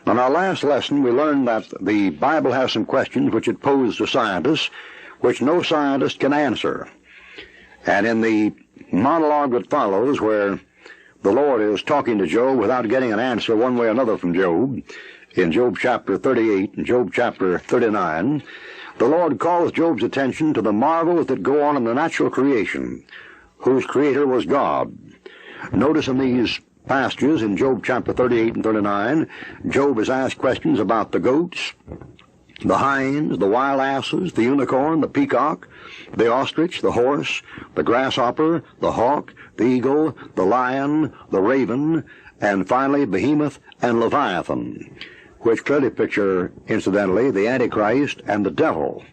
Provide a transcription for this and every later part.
On our last lesson, we learned that the Bible has some questions which it posed to scientists, which no scientist can answer. And in the monologue that follows, where the Lord is talking to Job without getting an answer one way or another from Job, in Job chapter 38 and Job chapter 39, the Lord calls Job's attention to the marvels that go on in the natural creation, whose creator was God. Notice in these passages, in Job chapter 38 and 39, Job is asked questions about the goats, the hinds, the wild asses, the unicorn, the peacock, the ostrich, the horse, the grasshopper, the hawk, the eagle, the lion, the raven, and finally behemoth and leviathan, which clearly picture, incidentally, the Antichrist and the devil.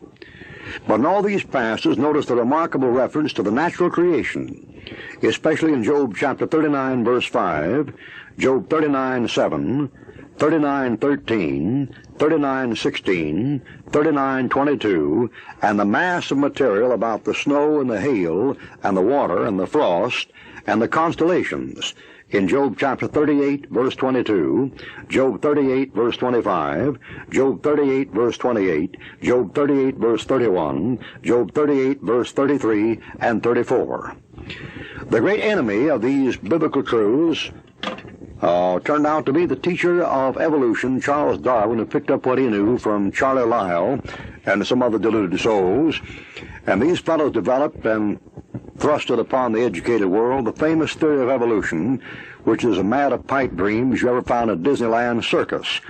But in all these passages, notice the remarkable reference to the natural creation, especially in Job chapter 39, verse 5, Job 39, 7, 39, 13, 39, 16, 39, 22, and the mass of material about the snow and the hail and the water and the frost and the constellations in Job chapter 38, verse 22, Job 38, verse 25, Job 38, verse 28, Job 38, verse 31, Job 38, verse 33, and 34. The great enemy of these biblical truths turned out to be the teacher of evolution, Charles Darwin, who picked up what he knew from Charlie Lyell and some other deluded souls. And these fellows developed and thrusted upon the educated world the famous theory of evolution, which is a mad of pipe dreams you ever found at Disneyland circus.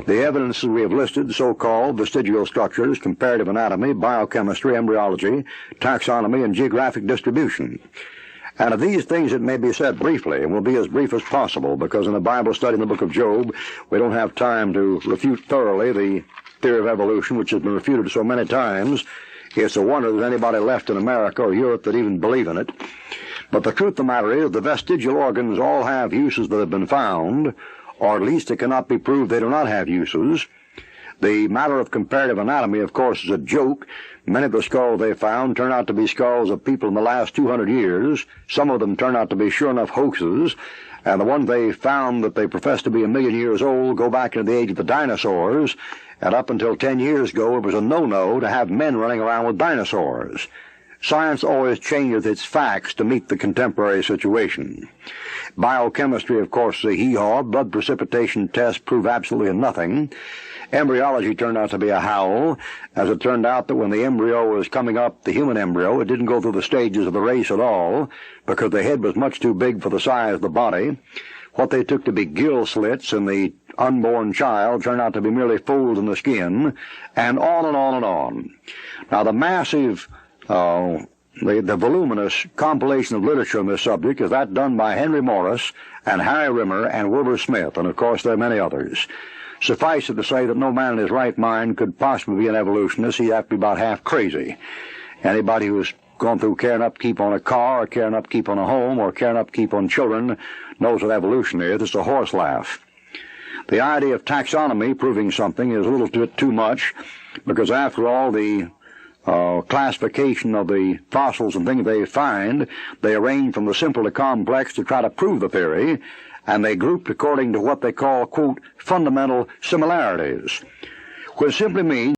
The evidences we have listed, so-called vestigial structures, comparative anatomy, biochemistry, embryology, taxonomy, and geographic distribution. And of these things it may be said briefly, and will be as brief as possible, because in a Bible study in the book of Job, we don't have time to refute thoroughly the theory of evolution, which has been refuted so many times. It's a wonder there's anybody left in America or Europe that even believe in it. But the truth of the matter is the vestigial organs all have uses that have been found, or at least it cannot be proved they do not have uses. The matter of comparative anatomy, of course, is a joke. Many of the skulls they found turn out to be skulls of people in the last 200 years. Some of them turn out to be sure enough hoaxes. And the ones they found that they profess to be 1,000,000 years old go back into the age of the dinosaurs. And up until 10 years ago, it was a no-no to have men running around with dinosaurs. Science always changes its facts to meet the contemporary situation. Biochemistry, of course, is a hee-haw. Blood precipitation tests prove absolutely nothing. Embryology turned out to be a howl, as it turned out that when the embryo was coming up, the human embryo, it didn't go through the stages of the race at all, because the head was much too big for the size of the body. What they took to be gill slits in the unborn child turned out to be merely folds in the skin, and on and on and on. Now, the massive, the voluminous compilation of literature on this subject is that done by Henry Morris and Harry Rimmer and Wilbur Smith, and of course there are many others. Suffice it to say that no man in his right mind could possibly be an evolutionist. He'd have to be about half crazy. Anybody who's gone through care and upkeep on a car, or care and upkeep on a home, or care and upkeep on children knows what evolution is. It's a horse laugh. The idea of taxonomy proving something is a little bit too much, because after all, the classification of the fossils and things they find, they arrange from the simple to complex to try to prove the theory, and they grouped according to what they call, quote, fundamental similarities, which simply means